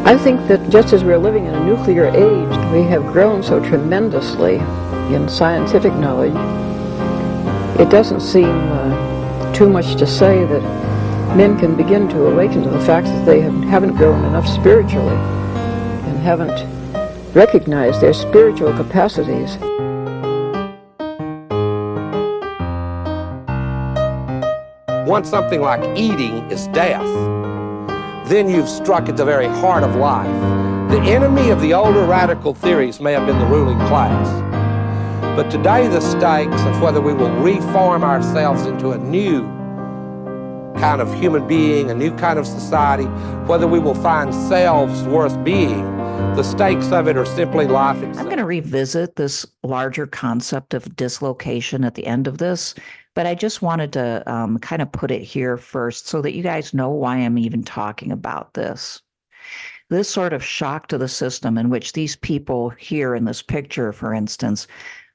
I think that just as we're living in a nuclear age, we have grown so tremendously in scientific knowledge. It doesn't seem too much to say that men can begin to awaken to the fact that they haven't grown enough spiritually and haven't recognized their spiritual capacities. Once something like eating is death, then you've struck at the very heart of life. The enemy of the older radical theories may have been the ruling class, but today the stakes of whether we will reform ourselves into a new kind of human being, a new kind of society, whether we will find selves worth being, the stakes of it are simply life itself. I'm going to revisit this larger concept of dislocation at the end of this, but I just wanted to kind of put it here first so that you guys know why I'm even talking about this. This sort of shock to the system in which these people here in this picture, for instance,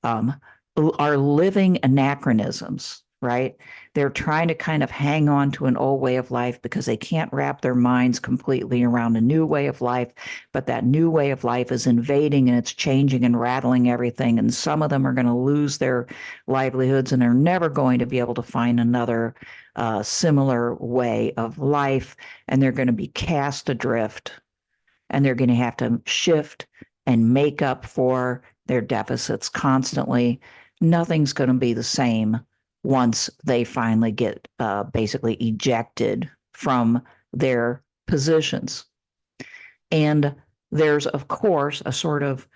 are living anachronisms, right? They're trying to kind of hang on to an old way of life because they can't wrap their minds completely around a new way of life, but that new way of life is invading and it's changing and rattling everything. And some of them are going to lose their livelihoods and they're never going to be able to find another similar way of life. And they're going to be cast adrift and they're going to have to shift and make up for their deficits constantly. Nothing's going to be the same once they finally get basically ejected from their positions. And there's, of course, a sort of,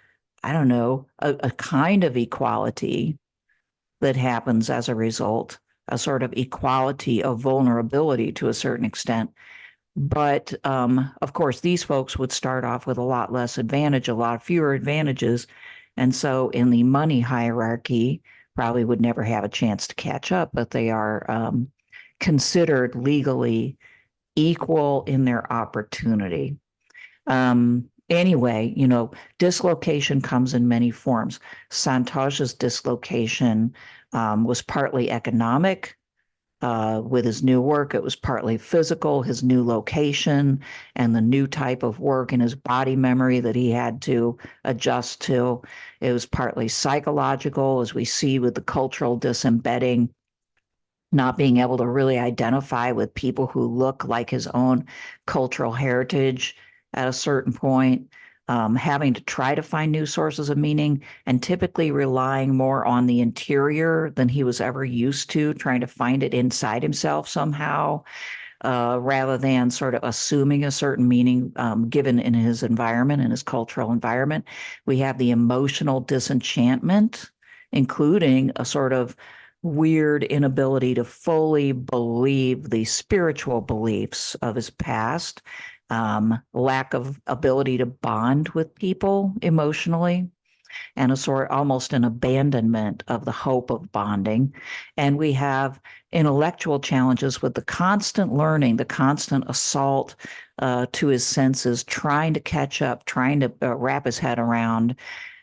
I don't know, a kind of equality that happens as a result, a sort of equality of vulnerability to a certain extent. But, of course, these folks would start off with a lot less advantage, a lot fewer advantages. And so in the money hierarchy, probably would never have a chance to catch up, but they are considered legally equal in their opportunity. Anyway, you know, dislocation comes in many forms. Santosh's dislocation was partly economic. With his new work, it was partly physical, his new location and the new type of work in his body memory that he had to adjust to. It was partly psychological, as we see with the cultural disembedding, not being able to really identify with people who look like his own cultural heritage at a certain point. Having to try to find new sources of meaning and typically relying more on the interior than he was ever used to, trying to find it inside himself somehow, rather than sort of assuming a certain meaning given in his environment, in his cultural environment. We have the emotional disenchantment, including a sort of weird inability to fully believe the spiritual beliefs of his past. Lack of ability to bond with people emotionally, and a sort almost an abandonment of the hope of bonding. And we have intellectual challenges with the constant learning, the constant assault to his senses, trying to catch up, trying to wrap his head around,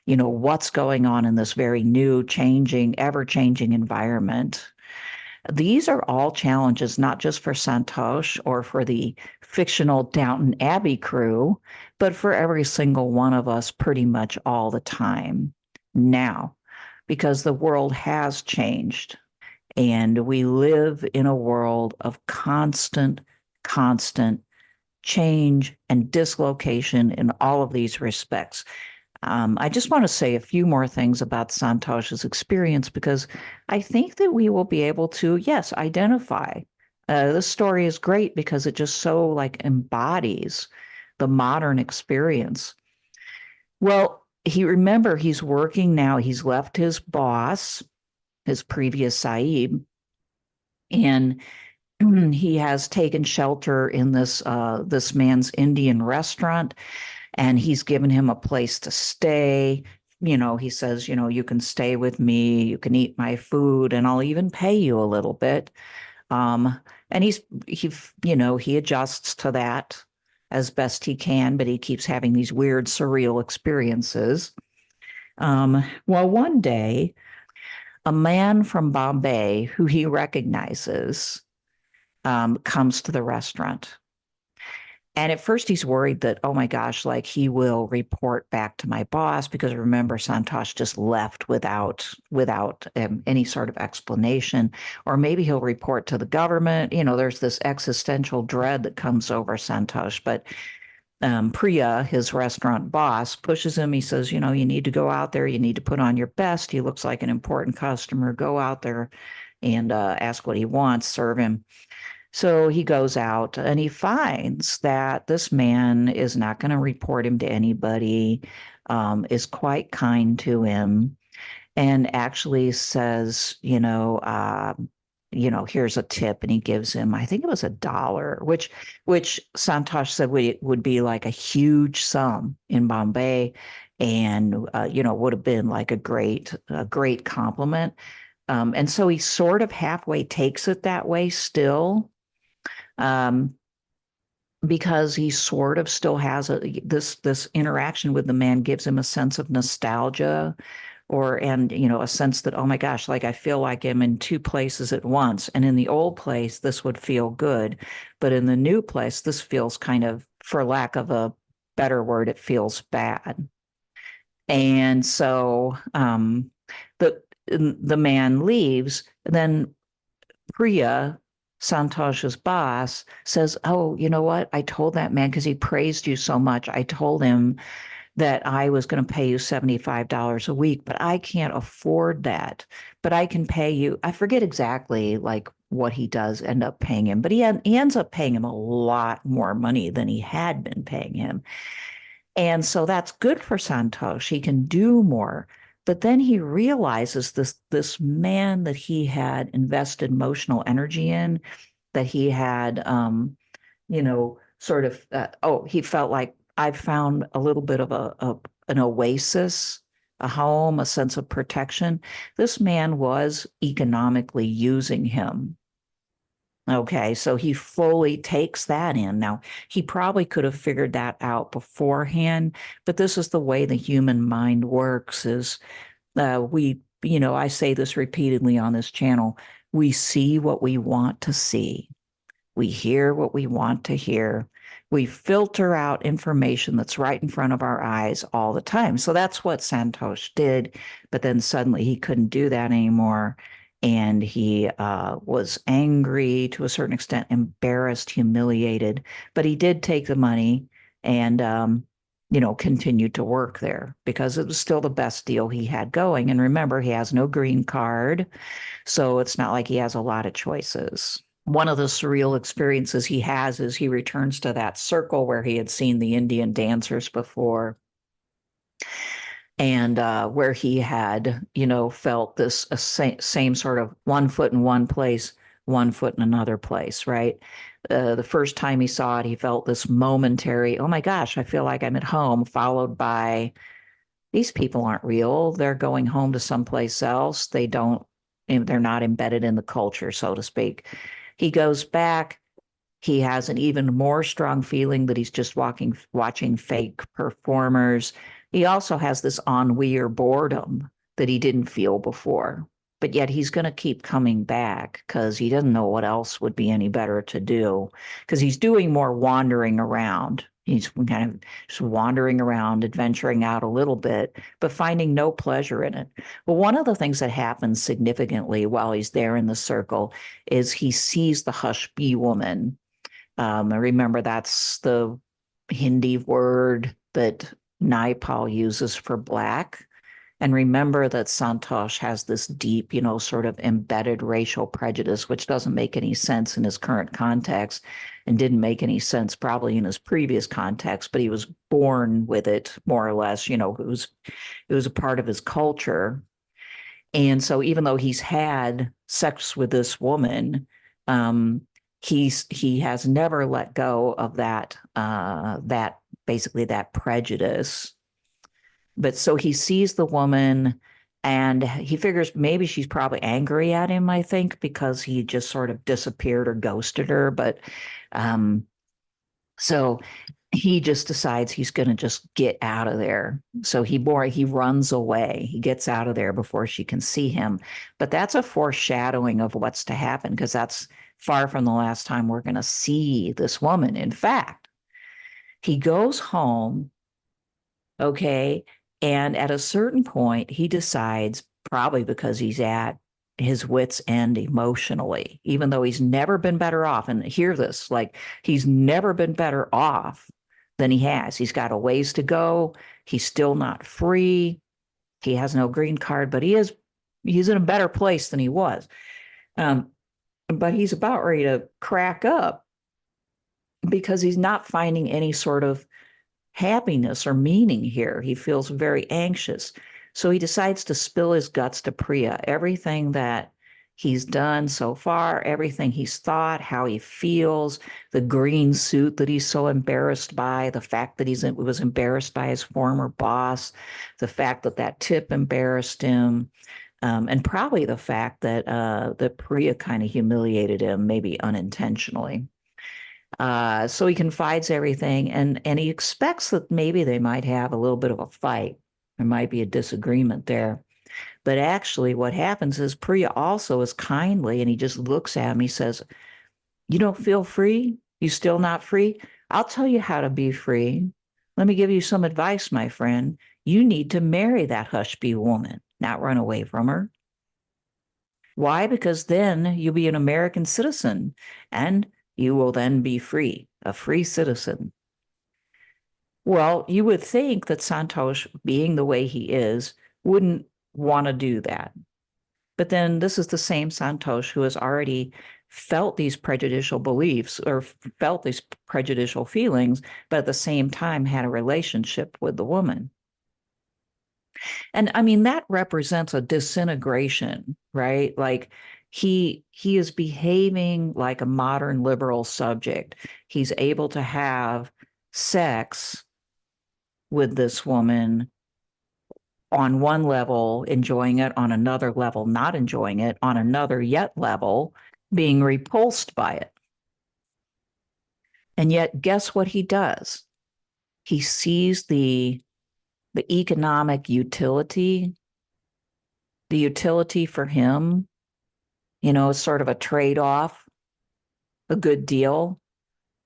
you know, what's going on in this very new, changing, ever-changing environment. These are all challenges, not just for Santosh or for the fictional Downton Abbey crew, but for every single one of us pretty much all the time now, because the world has changed and we live in a world of constant change and dislocation in all of these respects. I just want to say a few more things about Santosh's experience because I think that we will be able to, yes, identify. This story is great because it just so like embodies the modern experience. Well, he's working now. He's left his boss, his previous Sahib, and he has taken shelter in this man's Indian restaurant. And he's given him a place to stay. You know, he says, you know, you can stay with me, you can eat my food, and I'll even pay you a little bit. And he adjusts to that as best he can, but he keeps having these weird, surreal experiences. Well, one day, a man from Bombay who he recognizes comes to the restaurant. And at first he's worried that, oh my gosh, like he will report back to my boss, because remember, Santosh just left without any sort of explanation. Or maybe he'll report to the government. There's this existential dread that comes over Santosh. But Priya, his restaurant boss, pushes him. He says, you need to go out there. You need to put on your best. He looks like an important customer. Go out there and ask what he wants, serve him. So he goes out and he finds that this man is not going to report him to anybody, is quite kind to him, and actually says, here's a tip, and he gives him, I think it was $1, which Santosh said would be like a huge sum in Bombay, and would have been like a great compliment. And so he sort of halfway takes it that way still, because he sort of still has this interaction with the man gives him a sense of nostalgia, and a sense that, oh my gosh, like I feel like I'm in two places at once. And in the old place, this would feel good, but in the new place, this feels kind of, for lack of a better word, it feels bad. And so the man leaves. Then Priya, Santosh's boss, says, oh, you know what? I told that man, because he praised you so much, I told him that I was going to pay you $75 a week, but I can't afford that. But I can pay you, I forget exactly like what he does end up paying him, but he ends up paying him a lot more money than he had been paying him. And so that's good for Santosh. He can do more. But then he realizes this man that he had invested emotional energy in, that he had, sort of, he felt like, I've found a little bit of an oasis, a home, a sense of protection. This man was economically using him. Okay, so he fully takes that in. Now, he probably could have figured that out beforehand, but this is the way the human mind works, is I say this repeatedly on this channel, we see what we want to see. We hear what we want to hear. We filter out information that's right in front of our eyes all the time. So that's what Santosh did. But then suddenly he couldn't do that anymore. And he was angry, to a certain extent, embarrassed, humiliated. But he did take the money and, continued to work there, because it was still the best deal he had going. And remember, he has no green card. So it's not like he has a lot of choices. One of the surreal experiences he has is he returns to that circle where he had seen the Indian dancers before, and where he had, felt this same sort of 1 foot in one place, 1 foot in another place, right? The first time he saw it, he felt this momentary, oh my gosh, I feel like I'm at home, followed by, these people aren't real. They're going home to someplace else. They're not embedded in the culture, so to speak. He goes back. He has an even more strong feeling that he's just watching fake performers. He also has this ennui or boredom that he didn't feel before. But yet he's going to keep coming back because he doesn't know what else would be any better to do, because he's doing more wandering around. He's kind of just wandering around, adventuring out a little bit, but finding no pleasure in it. But one of the things that happens significantly while he's there in the circle is he sees the Hushbi woman. Remember, that's the Hindi word that Naipaul uses for black. And remember that Santosh has this deep, sort of embedded racial prejudice, which doesn't make any sense in his current context and didn't make any sense probably in his previous context, but he was born with it, more or less. It was a part of his culture. And so even though he's had sex with this woman, he has never let go of that basically that prejudice. But so he sees the woman and he figures maybe she's probably angry at him, I think, because he just sort of disappeared or ghosted her. But so he just decides he's going to just get out of there. So he runs away. He gets out of there before she can see him. But that's a foreshadowing of what's to happen, because that's far from the last time we're going to see this woman, in fact. He goes home, okay, and at a certain point, he decides, probably because he's at his wits' end emotionally, even though he's never been better off. And hear this, like, he's never been better off than he has. He's got a ways to go. He's still not free. He has no green card, but he's in a better place than he was. But he's about ready to crack up because he's not finding any sort of happiness or meaning here. He feels very anxious. So he decides to spill his guts to Priya, everything that he's done so far, everything he's thought, how he feels, the green suit that he's so embarrassed by, the fact that he was embarrassed by his former boss, the fact that that tip embarrassed him, and probably the fact that that Priya kind of humiliated him, maybe unintentionally. So he confides everything, and he expects that maybe they might have a little bit of a fight. There might be a disagreement there. But actually, what happens is Priya also is kindly, and he just looks at him. He says, "You don't feel free? You still not free? I'll tell you how to be free. Let me give you some advice, my friend. You need to marry that hushby woman, not run away from her. Why? Because then you'll be an American citizen, and you will then be free, a free citizen." Well, you would think that Santosh, being the way he is, wouldn't want to do that. But then this is the same Santosh who has already felt these prejudicial beliefs or felt these prejudicial feelings, but at the same time had a relationship with the woman. And I mean, that represents a disintegration, right? Like he is behaving like a modern liberal subject. He's able to have sex with this woman on one level, enjoying it, on another level, not enjoying it, on another yet level, being repulsed by it. And yet, guess what he does? He sees the economic utility, the utility for him, sort of a trade-off, a good deal.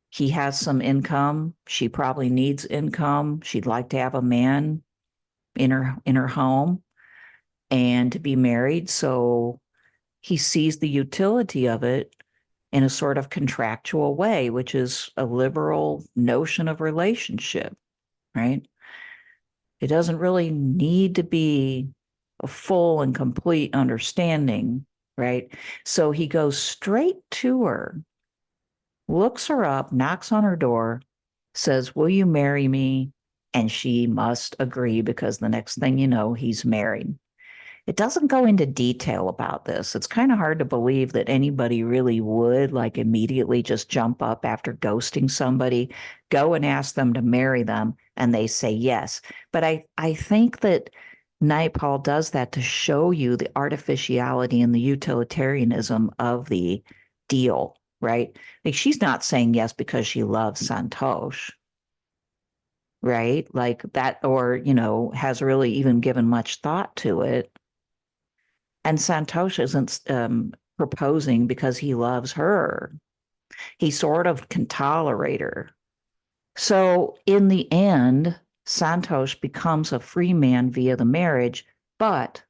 He has some income. She probably needs income. She'd like to have a man in her home and to be married. So he sees the utility of it in a sort of contractual way, which is a liberal notion of relationship, right? It doesn't really need to be a full and complete understanding, right? So he goes straight to her, looks her up, knocks on her door, says, "Will you marry me?" And she must agree because the next thing you know, he's married. It doesn't go into detail about this. It's kind of hard to believe that anybody really would like immediately just jump up after ghosting somebody, go and ask them to marry them, and they say yes. But I think that Naipaul does that to show you the artificiality and the utilitarianism of the deal, right? Like she's not saying yes because she loves Santosh, right? Like that, or, has really even given much thought to it. And Santosh isn't proposing because he loves her. He sort of can tolerate her. So in the end, Santosh becomes a free man via the marriage, but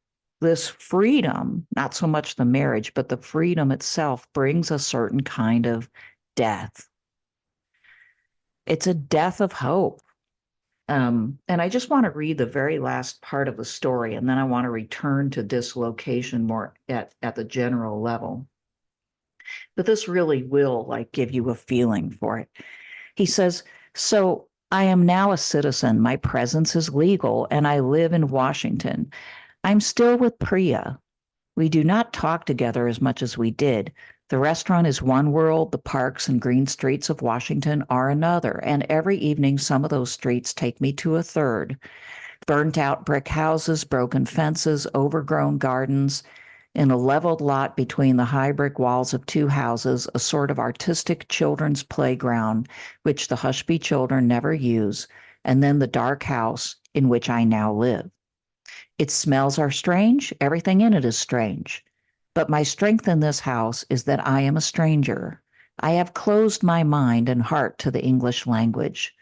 this freedom, not so much the marriage, but the freedom itself brings a certain kind of death. It's a death of hope. And I just want to read the very last part of the story, and then I want to return to dislocation more at the general level. But this really will like give you a feeling for it. He says, "So I am now a citizen. My presence is legal, and I live in Washington. I'm still with Priya. We do not talk together as much as we did. The restaurant is one world, the parks and green streets of Washington are another, and every evening some of those streets take me to a third. Burnt out brick houses, broken fences, overgrown gardens. In a leveled lot between the high brick walls of two houses, a sort of artistic children's playground, which the Hushby children never use, and then the dark house in which I now live. Its smells are strange, everything in it is strange. But my strength in this house is that I am a stranger. I have closed my mind and heart to the English language.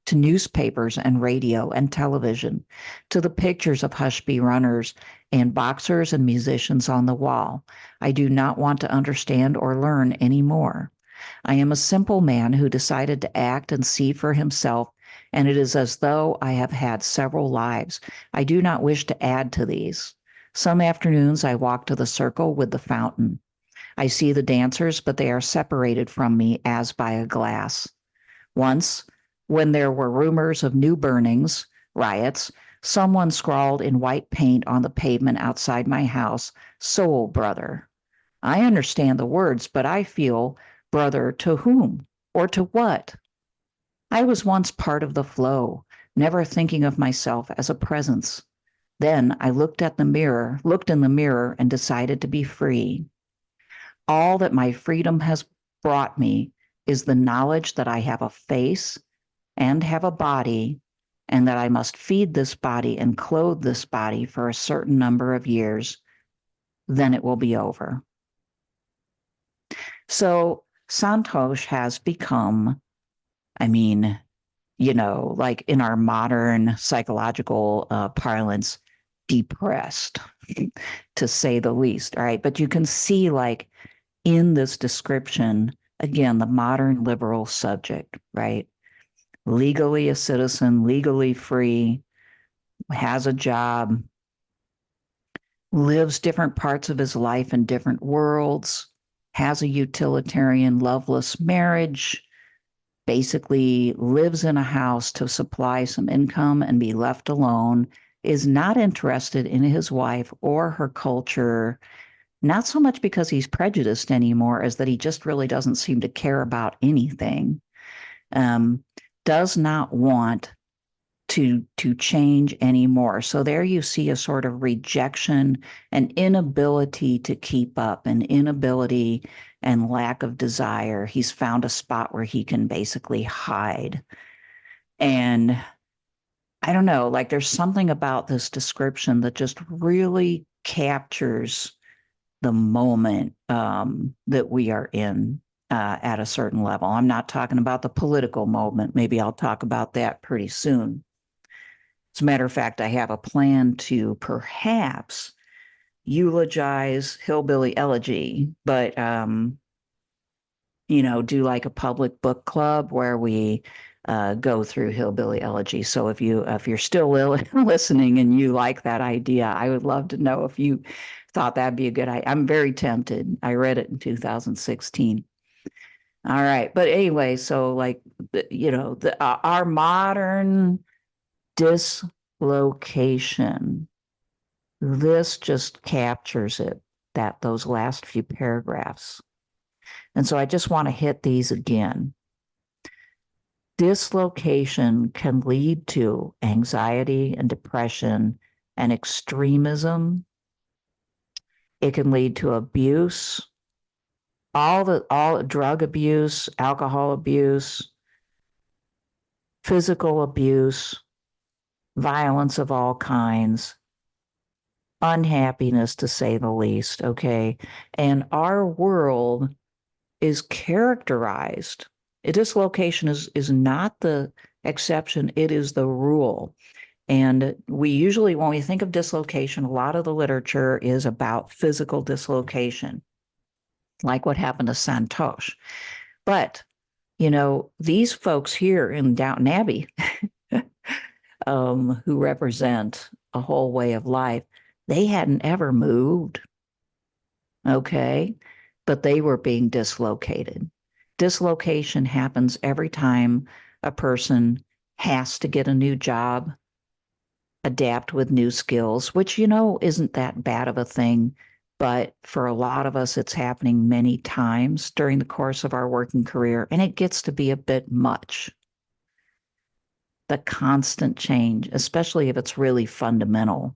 to newspapers and radio and television, to the pictures of Hushby runners and boxers and musicians on the wall. I do not want to understand or learn anymore. I am a simple man who decided to act and see for himself, and it is as though I have had several lives. I do not wish to add to these. Some afternoons I walk to the circle with the fountain. I see the dancers, but they are separated from me as by a glass. Once, when there were rumors of new burnings, riots, someone scrawled in white paint on the pavement outside my house, "Soul Brother." I understand the words, but I feel brother to whom or to what? I was once part of the flow, never thinking of myself as a presence. Then I looked in the mirror and decided to be free. All that my freedom has brought me is the knowledge that I have a face and have a body, and that I must feed this body and clothe this body for a certain number of years. Then it will be over. So Santosh has become, like in our modern psychological parlance, depressed, to say the least. All right. But you can see, like, in this description, again, the modern liberal subject, right? Legally a citizen, legally free, has a job, lives different parts of his life in different worlds, has a utilitarian, loveless marriage, basically lives in a house to supply some income and be left alone, is not interested in his wife or her culture, not so much because he's prejudiced anymore as that he just really doesn't seem to care about anything, does not want to change anymore. So there you see a sort of rejection, an inability to keep up, an inability and lack of desire. He's found a spot where he can basically hide. And I don't know, like there's something about this description that just really captures the moment that we are in at a certain level. I'm not talking about the political moment. Maybe I'll talk about that pretty soon. As a matter of fact, I have a plan to perhaps eulogize Hillbilly Elegy, but do like a public book club where we go through Hillbilly Elegy. So if you're still listening and you like that idea, I would love to know if you thought that'd be a good idea. I'm very tempted. I read it in 2016. All right, but anyway, so like our modern dislocation, this just captures it, those last few paragraphs. And so I just want to hit these again. Dislocation can lead to anxiety and depression and extremism. It can lead to abuse, all drug abuse, alcohol abuse, physical abuse, violence of all kinds, unhappiness, to say the least, okay? And our world is characterized, dislocation is not the exception, it is the rule. And we usually, when we think of dislocation, a lot of the literature is about physical dislocation, like what happened to Santosh. But, these folks here in Downton Abbey, who represent a whole way of life, they hadn't ever moved, okay? But they were being dislocated. Dislocation happens every time a person has to get a new job, adapt with new skills, which, isn't that bad of a thing. But for a lot of us, it's happening many times during the course of our working career, and it gets to be a bit much. The constant change, especially if it's really fundamental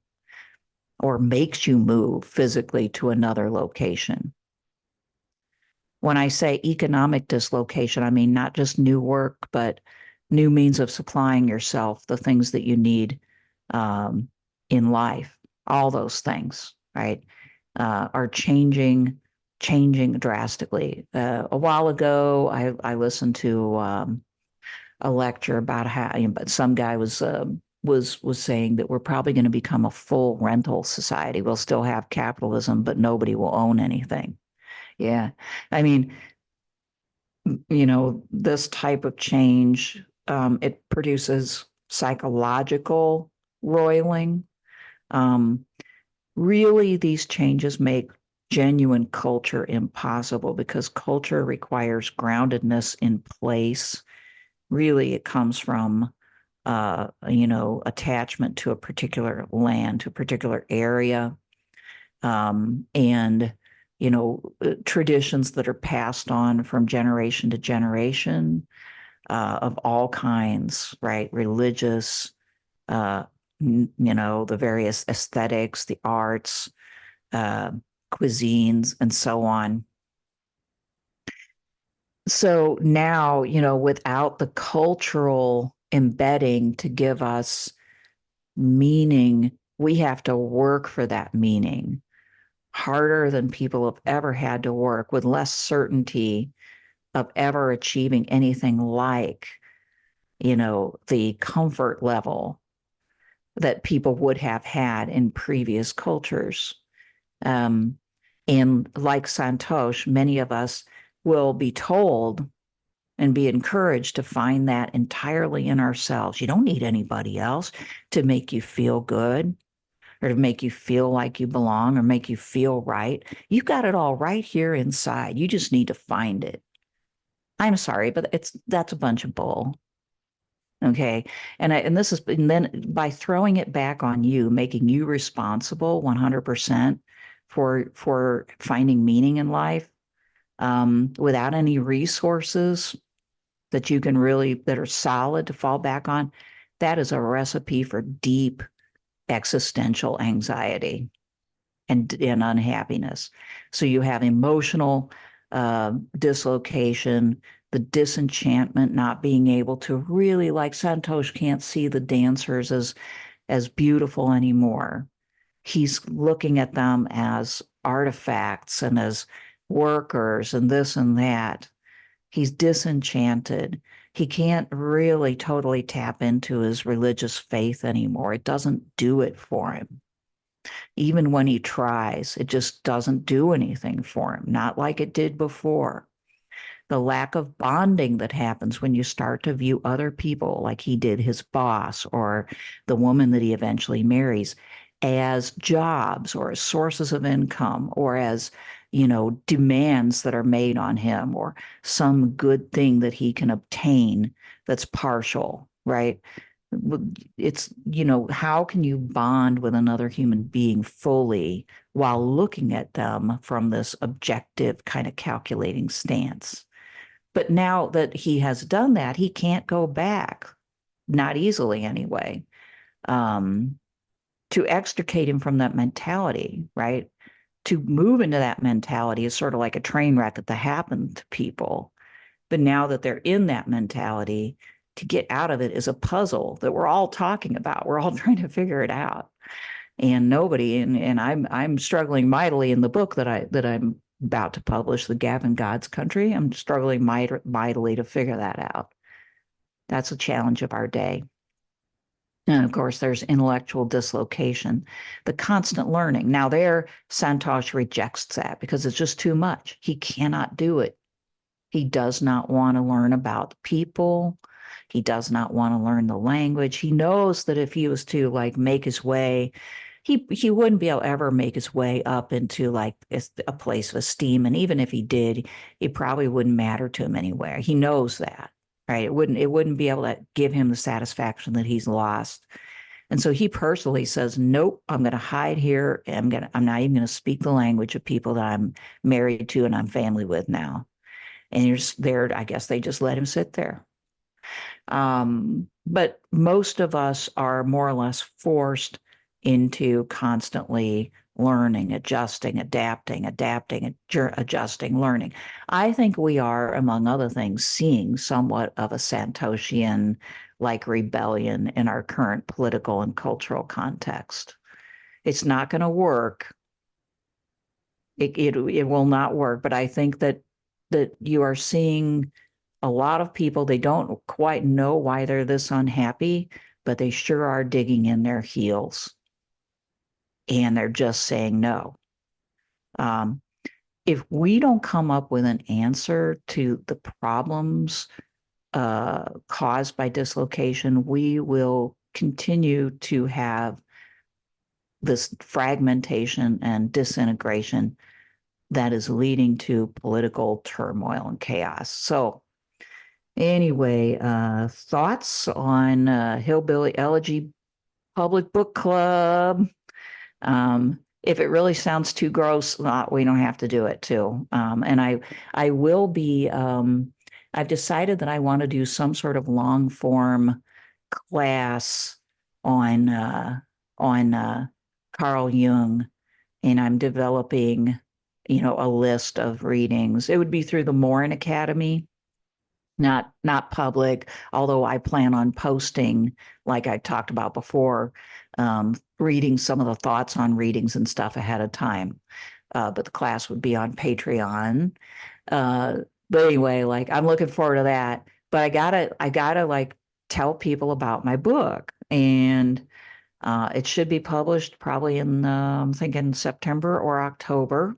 or makes you move physically to another location. When I say economic dislocation, I mean not just new work, but new means of supplying yourself, the things that you need in life. All those things, right, are changing drastically. A while ago, I listened to a lecture about how, but some guy was saying that we're probably going to become a full rental society. We'll still have capitalism, but nobody will own anything. Yeah. I mean, this type of change, it produces psychological roiling. Um, Really, these changes make genuine culture impossible because culture requires groundedness in place. Really, it comes from, attachment to a particular land, to a particular area, and traditions that are passed on from generation to generation, of all kinds, right? Religious, uh, the various aesthetics, the arts, uh, cuisines, and so on. So now, without the cultural embedding to give us meaning, we have to work for that meaning harder than people have ever had to work, with less certainty of ever achieving anything like, the comfort level that people would have had in previous cultures. Um, and like Santosh, many of us will be told and be encouraged to find that entirely in ourselves. You don't need anybody else to make you feel good or to make you feel like you belong or make you feel right. You've got it all right here inside. You just need to find it. I'm sorry, but that's a bunch of bull. Okay. And then by throwing it back on you, making you responsible 100% for finding meaning in life, without any resources that are solid to fall back on, that is a recipe for deep existential anxiety and unhappiness. So you have emotional dislocation, the disenchantment, not being able to really, like Santosh can't see the dancers as beautiful anymore. He's looking at them as artifacts and as workers and this and that. He's disenchanted. He can't really totally tap into his religious faith anymore. It doesn't do it for him. Even when he tries, it just doesn't do anything for him, not like it did before. The lack of bonding that happens when you start to view other people, like he did his boss or the woman that he eventually marries, as jobs or as sources of income or as, demands that are made on him or some good thing that he can obtain that's partial, right? It's, how can you bond with another human being fully while looking at them from this objective kind of calculating stance? But now that he has done that, he can't go back, not easily anyway. To extricate him from that mentality, right? To move into that mentality is sort of like a train wreck that happened to people. But now that they're in that mentality, to get out of it is a puzzle that we're all talking about. We're all trying to figure it out. And I'm struggling mightily in the book that I'm about to publish, The Gap in God's Country. I'm struggling mightily to figure that out. That's a challenge of our day. And of course, there's intellectual dislocation, the constant learning. Now, Santosh rejects that because it's just too much. He cannot do it. He does not want to learn about people. He does not want to learn the language. He knows that if he was to make his way, he wouldn't be able to ever make his way up into a place of esteem. And even if he did, it probably wouldn't matter to him anywhere. He knows that, right? It wouldn't be able to give him the satisfaction that he's lost. And so he personally says, nope, I'm going to hide here. I'm not even going to speak the language of people that I'm married to and I'm family with now. And you're there, I guess they just let him sit there. But most of us are more or less forced into constantly learning, adjusting, adapting, adjusting, learning. I think we are, among other things, seeing somewhat of a Santoshian rebellion in our current political and cultural context. It's not going to work. It will not work. But I think that you are seeing a lot of people, they don't quite know why they're this unhappy, but they sure are digging in their heels and they're just saying no. Um, if we don't come up with an answer to the problems caused by dislocation, we will continue to have this fragmentation and disintegration that is leading to political turmoil and chaos. So, anyway, thoughts on Hillbilly Elegy Public Book Club? If it really sounds too gross, we don't have to do it too. And I will be. I've decided that I want to do some sort of long form class on Carl Jung, and I'm developing, a list of readings. It would be through the Maurin Academy, not public, although I plan on posting, like I talked about before, reading some of the thoughts on readings and stuff ahead of time. But the class would be on Patreon. But anyway, like I'm looking forward to that. But I gotta like tell people about my book, and it should be published probably in I'm thinking September or October.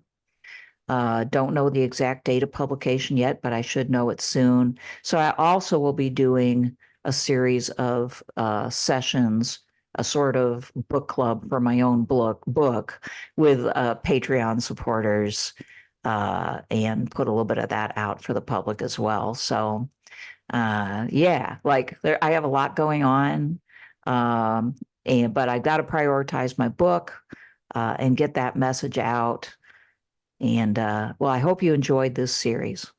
Don't know the exact date of publication yet, but I should know it soon. So I also will be doing a series of sessions, a sort of book club for my own book with Patreon supporters, and put a little bit of that out for the public as well. So yeah, like I have a lot going on, but I got to prioritize my book and get that message out. And well, I hope you enjoyed this series.